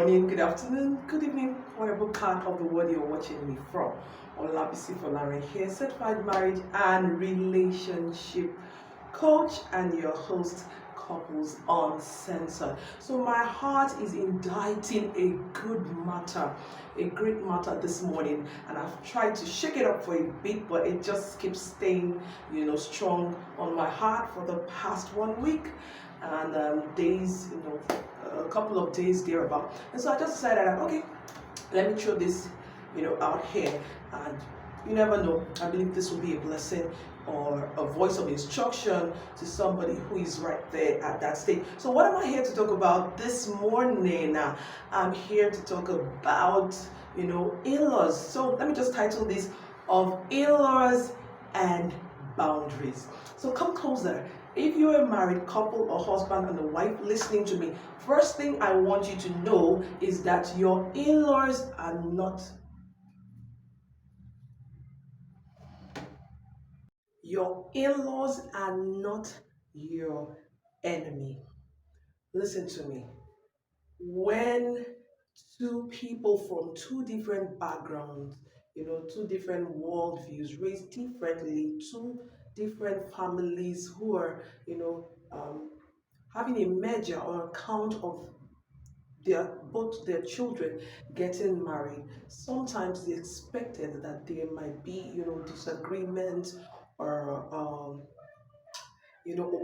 morning, good afternoon, good evening, whatever part of the world you're watching me from. Olabisi Folarin here, certified marriage and relationship coach and your host, Couples Uncensored. So my heart is inditing a great matter this morning, and I've tried to shake it up for a bit, but it just keeps staying, strong on my heart for the past 1 week and days, a couple of days thereabout. And so I just decided, okay, let me throw this, out here. And you never know. I believe this will be a blessing or a voice of instruction to somebody who is right there at that stage. So what am I here to talk about this morning? I'm here to talk about, in-laws. So let me just title this of in-laws and boundaries. So come closer. If you're a married couple or husband and a wife listening to me, first thing I want you to know is that your in-laws are not your enemy. Listen to me. When two people from two different backgrounds, two different worldviews, raised differently, two different families who are, having a measure or account of both their children getting married, sometimes it's expected that there might be, disagreement or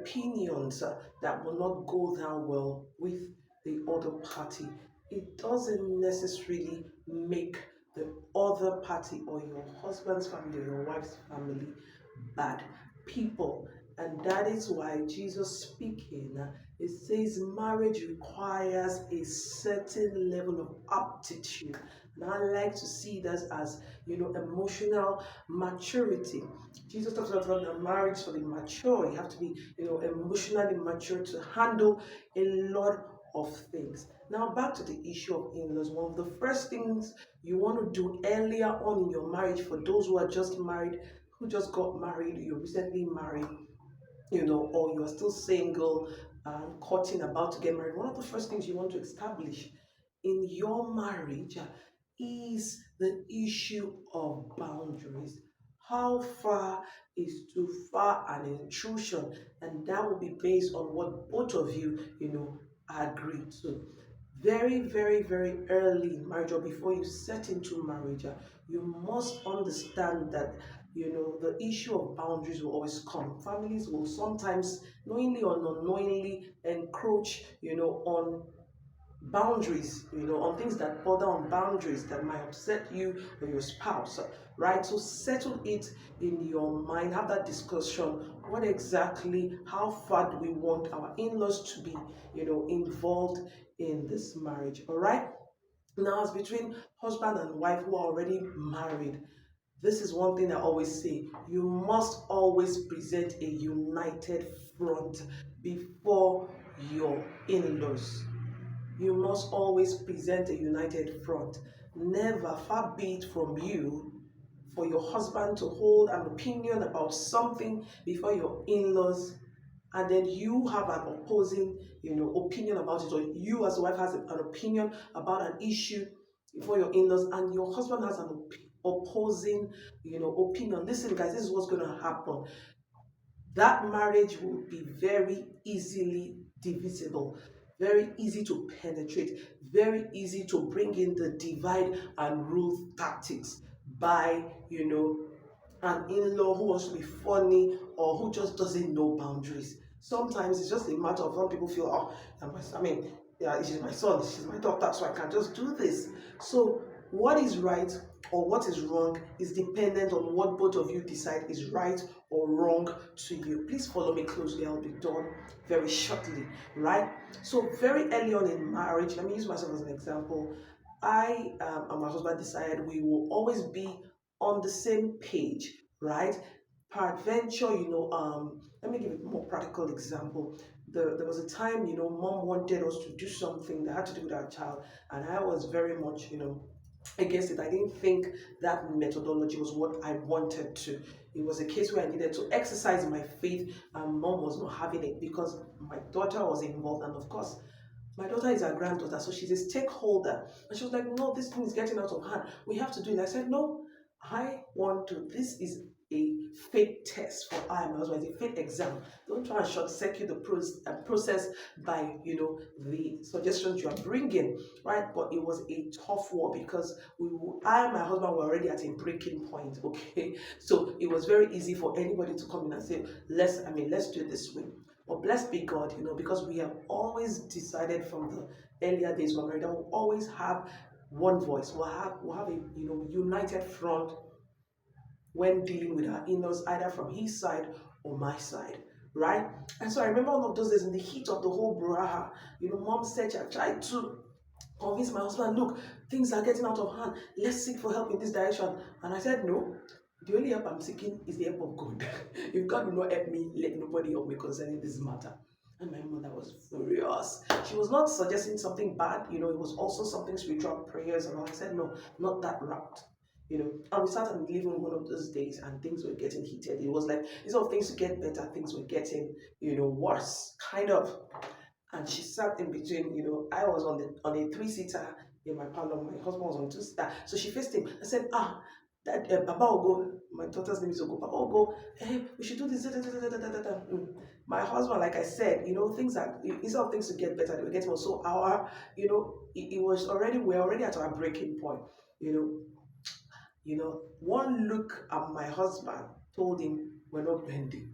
opinions that will not go down well with the other party. It doesn't necessarily make the other party or your husband's family or your wife's family bad people. And that is why Jesus speaking, it says marriage requires a certain level of aptitude. And I like to see that as, emotional maturity. Jesus talks about the marriage for the mature. You have to be, emotionally mature to handle a lot of things. Now back to the issue of in-laws. One of the first things you want to do earlier on in your marriage, for those who are just married, who just got married, you're recently married, or you're still single and courting, about to get married, one of the first things you want to establish in your marriage is the issue of boundaries. How far is too far an intrusion? And that will be based on what both of you, agree to. Very, very, very early in marriage or before you set into marriage, you must understand that the issue of boundaries will always come. Families will sometimes knowingly or unknowingly encroach, on boundaries, on things that border on boundaries that might upset you or your spouse, right? So settle it in your mind, have that discussion. What exactly, how far do we want our in-laws to be, involved in this marriage? All right. Now, as between husband and wife who are already married, this is one thing I always say: you must always present a united front before your in-laws. You must always present a united front. Never, far be it from you, for your husband to hold an opinion about something before your in-laws, and then you have an opposing, opinion about it, or you as a wife has an opinion about an issue before your in-laws, and your husband has an opposing, opinion. Listen, guys, this is what's going to happen. That marriage will be very easily divisible, very easy to penetrate, very easy to bring in the divide and rule tactics by, an in-law who wants to be funny or who just doesn't know boundaries. Sometimes it's just a matter of some people feel, yeah, she's my son, she's my daughter, so I can just do this. So what is right or what is wrong is dependent on what both of you decide is right or wrong to you. Please follow me closely. I'll be done very shortly, right? So very early on in marriage, let me use myself as an example. I and my husband decided we will always be on the same page, right? Peradventure, let me give a more practical example. There was a time, mom wanted us to do something that had to do with our child, and I was very much, against it. I didn't think that methodology was what I wanted to. It was a case where I needed to exercise my faith, and mom was not having it because my daughter was involved, and of course, My daughter is her granddaughter, so she's a stakeholder. And she was like, no, this thing is getting out of hand. We have to do it. I said, no, I want to. This is a faith test for I and my husband. It's a faith exam. Don't try and short circuit the process by, the suggestions you are bringing, right? But it was a tough war because I and my husband were already at a breaking point, okay? So it was very easy for anybody to come in and say, let's do it this way. But blessed be God, because we have always decided from the earlier days when we will always have one voice. We'll have a united front when dealing with our in-laws, either from his side or my side, right? And so I remember one of those days in the heat of the whole brouhaha, mom said, I tried to convince my husband, look, things are getting out of hand. Let's seek for help in this direction. And I said, no, the only help I'm seeking is the help of God. If God will not help me, let nobody help me concerning this matter. And my mother was furious. She was not suggesting something bad, it was also something spiritual, prayers and all. I said, no, not that route. And we sat in the living room one of those days and things were getting heated. It was like, instead of things to get better, things were getting, worse, kind of. And she sat in between, I was on a three-seater in my parlor, my husband was on two-seater. So she faced him. I said, that Papa will go, my daughter's name is Ogo, Papa will go, hey, we should do this, da, da, da, da, da, da, da. My husband, like I said, things are, instead of things to get better, they were getting worse. So it was already, we're already at our breaking point, one look at my husband told him we're not bending,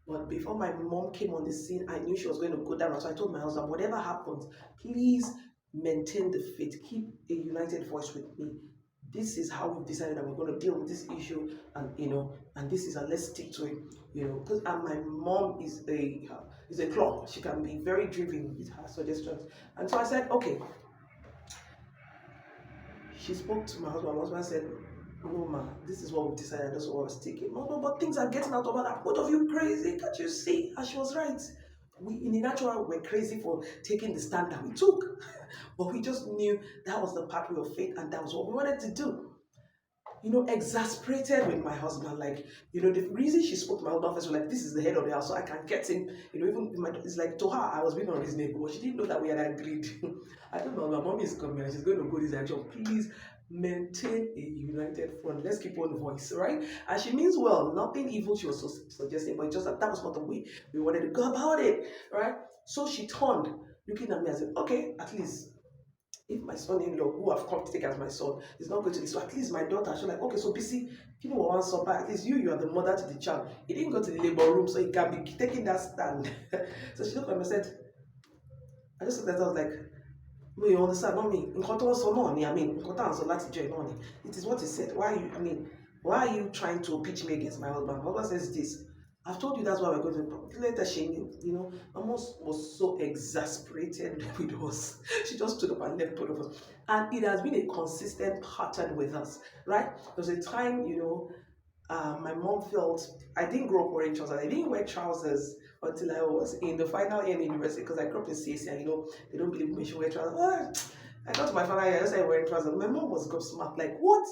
But before my mom came on the scene, I knew she was going to go down. So I told my husband, whatever happens, please maintain the faith. Keep a united voice with me. This is how we've decided that we're going to deal with this issue, and this is, and let's stick to it, Because my mom is a clock. She can be very driven with her suggestions, and so I said, okay. She spoke to my husband. My husband said, no, ma, this is what we decided. That's what I was taking. No, but things are getting out of hand. Both of you crazy. Can't you see? And she was right. We, in the natural, were crazy for taking the stand that we took. But we just knew that was the pathway of faith and that was what we wanted to do. Exasperated with my husband. Like, the reason she spoke to my husband first was like, this is the head of the house, so I can get him. Even it's like, to her, I was being unreasonable, but she didn't know that we had agreed. I told my mom is coming and she's going to go this direction. Please maintain a united front. Let's keep one voice, right? And she means well, nothing evil she was suggesting, but just that was not the way we wanted to go about it, right? So she turned, looking at me and said, okay, at least if my son-in-law, who I've come to take as my son, is not going to this, so at least my daughter, she's like, okay, so busy, one supper, at least you are the mother to the child. He didn't go to the labor room, so he can be taking that stand. So she looked at me and said, I just looked at her, I was like, no, you understand, not me. It is what he said. Why are you trying to pitch me against my husband? My husband says this. I've told you that's why we're going to. Later she knew, almost was so exasperated with us. She just stood up and left both of us. And it has been a consistent pattern with us, right? There was a time, my mom felt I didn't grow up wearing trousers. I didn't wear trousers until I was in the final year in university because I grew up in CSC and they don't believe me should wear trousers. I got to my final year, I just started wearing trousers. My mom was gobsmacked, like, what?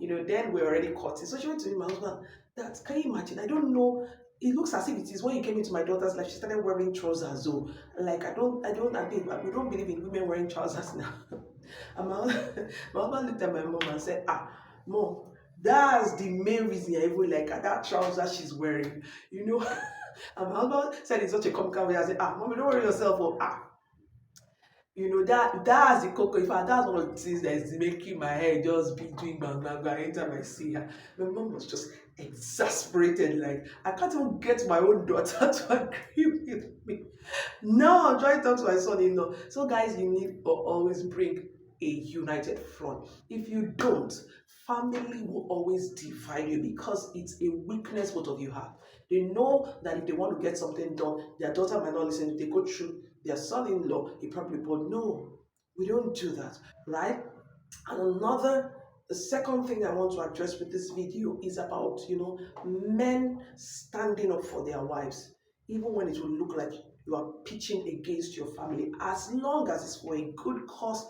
Then we're already caught. So she went to me, my husband, that can you imagine? I don't know. It looks as if it is when you came into my daughter's life, she started wearing trousers. So, like, we don't believe in women wearing trousers now. And my husband looked at my mom and said, Mom, that's the main reason I even like her, that trouser she's wearing, And my husband said in such a comical way, I said, Mommy, don't worry yourself, that's the cocoa. In fact, that's one of the things that is making my hair just be doing bang bang bang anytime I see her. My mom was just exasperated, like, I can't even get my own daughter to agree with me. Now I'm trying to talk to my son-in-law. So guys, you need to always bring a united front. If you don't, family will always divide you because it's a weakness both of you have. They know that if they want to get something done, their daughter might not listen. If they go through their son-in-law, he probably will. No, we don't do that, right? And the second thing I want to address with this video is about, men standing up for their wives, even when it will look like you are pitching against your family, as long as it's for a good cause,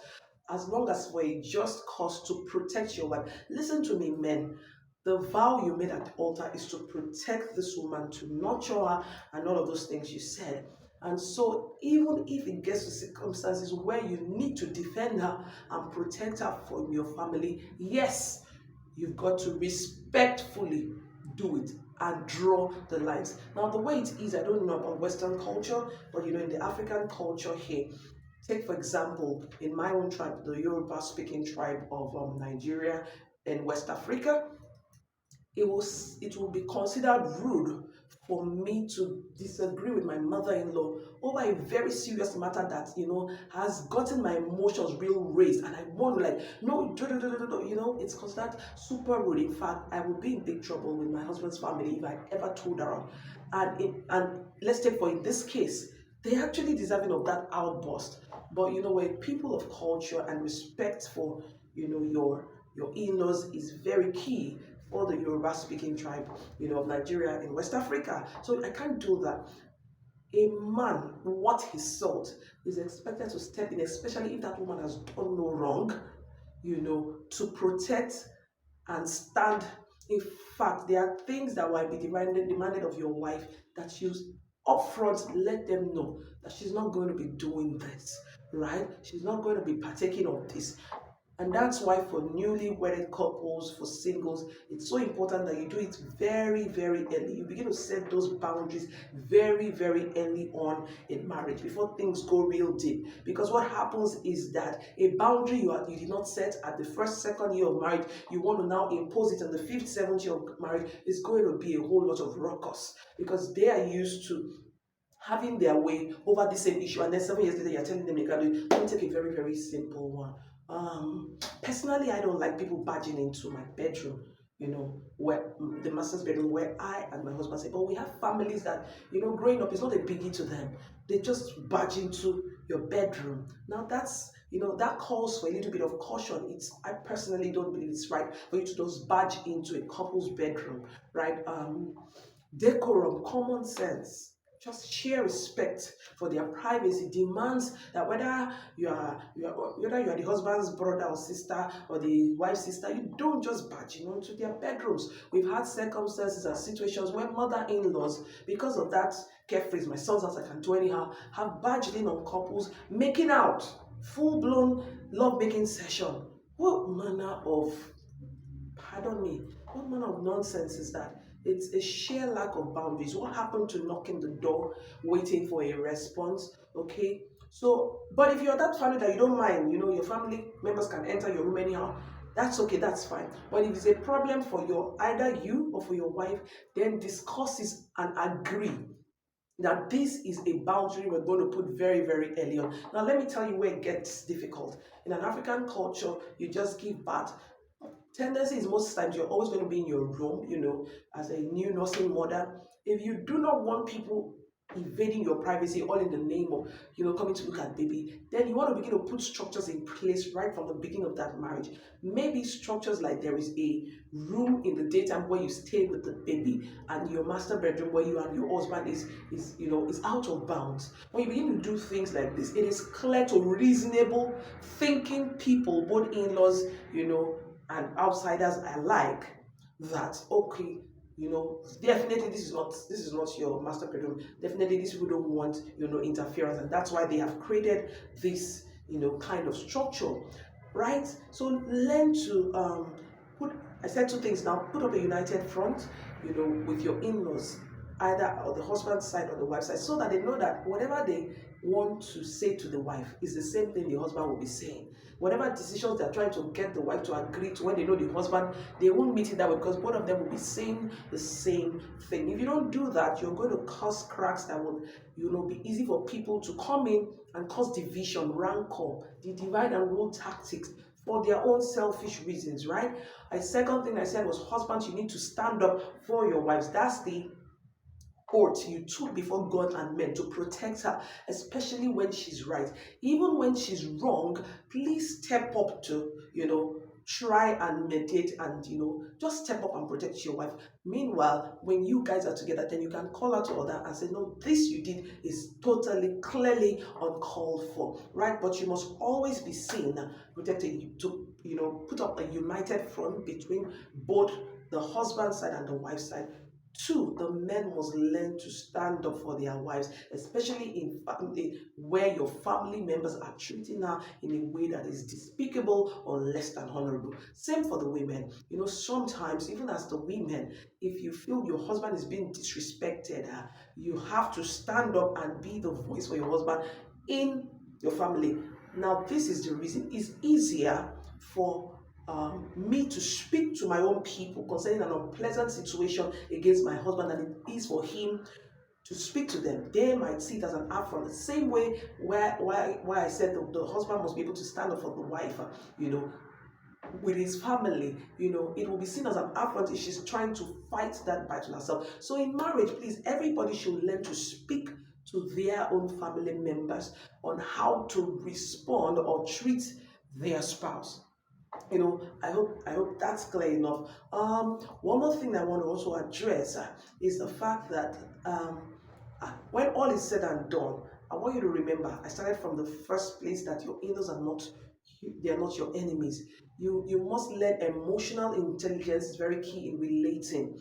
as long as for a just cause to protect your wife. Listen to me, men. The vow you made at the altar is to protect this woman, to nurture her, and all of those things you said. And so, even if it gets to circumstances where you need to defend her and protect her from your family, yes, you've got to respectfully do it and draw the lines. Now, the way it is, I don't know about Western culture, but in the African culture here, take for example, in my own tribe, the Yoruba speaking tribe of Nigeria in West Africa, it will be considered rude for me to disagree with my mother-in-law over a very serious matter that has gotten my emotions real raised, and I want to like no do, do, do, do, do, it's considered super rude. In fact, I would be in big trouble with my husband's family if I ever told her. And let's take for in this case, they actually deserving of that outburst. But where people of culture and respect for your in-laws is very key for the Yoruba speaking tribe, of Nigeria in West Africa. So I can't do that. A man, what he sought, is expected to step in, especially if that woman has done no wrong, to protect and stand. In fact, there are things that will be demanded of your wife that you upfront let them know that she's not going to be doing this, right? She's not going to be partaking of this. And that's why for newly wedded couples, for singles, it's so important that you do it very, very early. You begin to set those boundaries very, very early on in marriage before things go real deep. Because what happens is that a boundary you did not set at the first, second year of marriage, you want to now impose it in the fifth, seventh year of marriage, is going to be a whole lot of ruckus because they are used to having their way over the same issue, and then 7 years later you're telling them they can do it. Let me take a very, very simple one. Personally, I don't like people barging into my bedroom, where the master's bedroom, where I and my husband say, but we have families that, growing up is not a biggie to them. They just barge into your bedroom. Now that's, that calls for a little bit of caution. I personally don't believe it's right for you to just barge into a couple's bedroom, right? Decorum, common sense, just sheer respect for their privacy demands that whether you are the husband's brother or sister or the wife's sister, you don't just barge into their bedrooms. We've had circumstances and situations where mother-in-laws, because of that carefree, my son's house, I can do anyhow, have barged in on couples making out, full-blown love-making session. What manner of, pardon me, what manner of nonsense is that? It's a sheer lack of boundaries. What happened to knocking the door, waiting for a response? Okay. So, but if you're that family that you don't mind, your family members can enter your room anyhow, that's okay, that's fine. But if it's a problem for either you or for your wife, then discuss this and agree that this is a boundary we're going to put very, very early on. Now, let me tell you where it gets difficult. In an African culture, you just give birth. Tendency is most times you're always going to be in your room, as a new nursing mother. If you do not want people invading your privacy all in the name of, coming to look at baby, then you want to begin to put structures in place right from the beginning of that marriage. Maybe structures like there is a room in the daytime where you stay with the baby, and your master bedroom where you and your husband is out of bounds. When you begin to do things like this, it is clear to reasonable thinking people, both in-laws, and outsiders alike, that okay, definitely this is not your master bedroom. Definitely these people don't want interference, and that's why they have created this kind of structure, right? So learn to put. I said two things now. Put up a united front, with your in-laws, either on the husband's side or the wife's side, so that they know that whatever they want to say to the wife is the same thing the husband will be saying. Whatever decisions they're trying to get the wife to agree to, when they know the husband, they won't meet it that way because both of them will be saying the same thing. If you don't do that, you're going to cause cracks that will, be easy for people to come in and cause division, rancor, the divide and rule tactics for their own selfish reasons, right? A second thing I said was, husbands, you need to stand up for your wives. That's the oath you took before God and men to protect her, especially when she's right. Even when she's wrong, please step up to, try and mediate and, just step up and protect your wife. Meanwhile, when you guys are together, then you can call out to other and say, no, this you did is totally, clearly uncalled for, right? But you must always be seen, protected, to, put up a united front between both the husband side and the wife side, Two, the men must learn to stand up for their wives, especially in family where your family members are treating her in a way that is despicable or less than honorable. Same for the women. Sometimes, even as the women, if you feel your husband is being disrespected, you have to stand up and be the voice for your husband in your family. Now, this is the reason it's easier for me to speak to my own people concerning an unpleasant situation against my husband than it is for him to speak to them. They might see it as an affront. The same way why I said the husband must be able to stand up for the wife, with his family, it will be seen as an affront if she's trying to fight that battle herself. So in marriage, please, everybody should learn to speak to their own family members on how to respond or treat their spouse. I hope that's clear enough. One more thing I want to also address is the fact that when all is said and done, I want you to remember I started from the first place that your in-laws are not, they are not your enemies. You must learn emotional intelligence is very key in relating,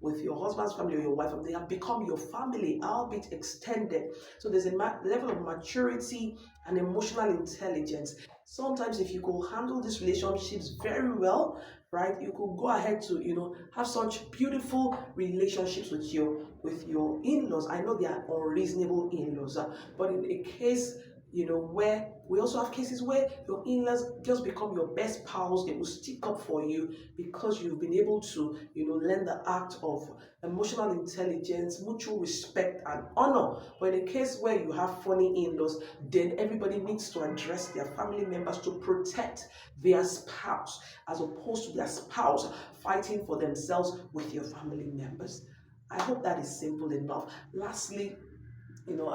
with your husband's family or your wife. They have become your family, albeit extended. So there's a level of maturity and emotional intelligence. Sometimes, if you could handle these relationships very well, right, you could go ahead to have such beautiful relationships with your in-laws. I know they are unreasonable in-laws, but in a case where we also have cases where your in-laws just become your best pals. They will stick up for you because you've been able to learn the act of emotional intelligence, mutual respect, and honor. But in a case where you have funny in-laws, then everybody needs to address their family members to protect their spouse, as opposed to their spouse fighting for themselves with your family members. I hope that is simple enough. Lastly,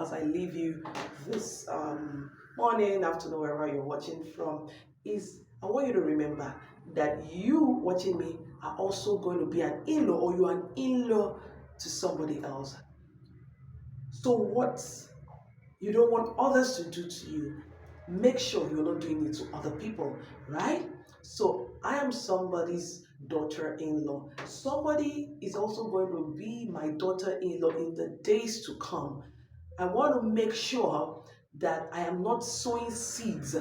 as I leave you this morning, afternoon, wherever you're watching from, is I want you to remember that you watching me are also going to be an in-law, or you are an in-law to somebody else. So what you don't want others to do to you, make sure you're not doing it to other people, right? So I am somebody's daughter-in-law. Somebody is also going to be my daughter-in-law in the days to come. I want to make sure that I am not sowing seeds,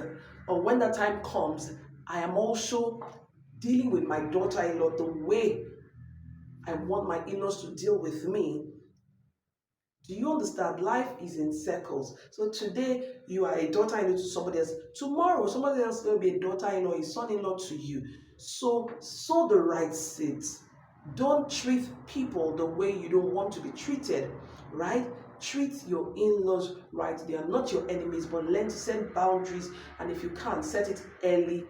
or when that time comes, I am also dealing with my daughter-in-law the way I want my in-laws to deal with me. Do you understand? Life is in circles. So today you are a daughter-in-law to somebody else. Tomorrow somebody else is going to be a daughter-in-law, a son-in-law to you. So sow the right seeds. Don't treat people the way you don't want to be treated, right? Treat your in-laws right. They are not your enemies, but learn to set boundaries. And if you can't, set it early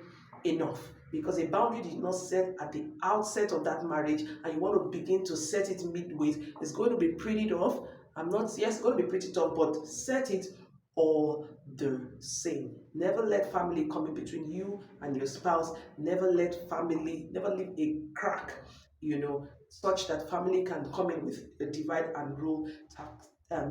enough. Because a boundary did not set at the outset of that marriage, and you want to begin to set it midway, it's going to be pretty tough. Yes, it's going to be pretty tough, but set it all the same. Never let family come in between you and your spouse. Never leave a crack, such that family can come in with a divide and rule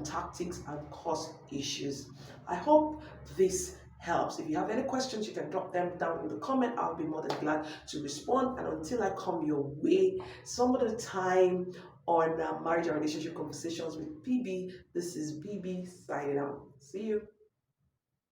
tactics and cause issues. I hope this helps. If you have any questions, you can drop them down in the comment. I'll be more than glad to respond. And until I come your way some other time on Marriage and Relationship Conversations with BB, this is BB signing out. See you.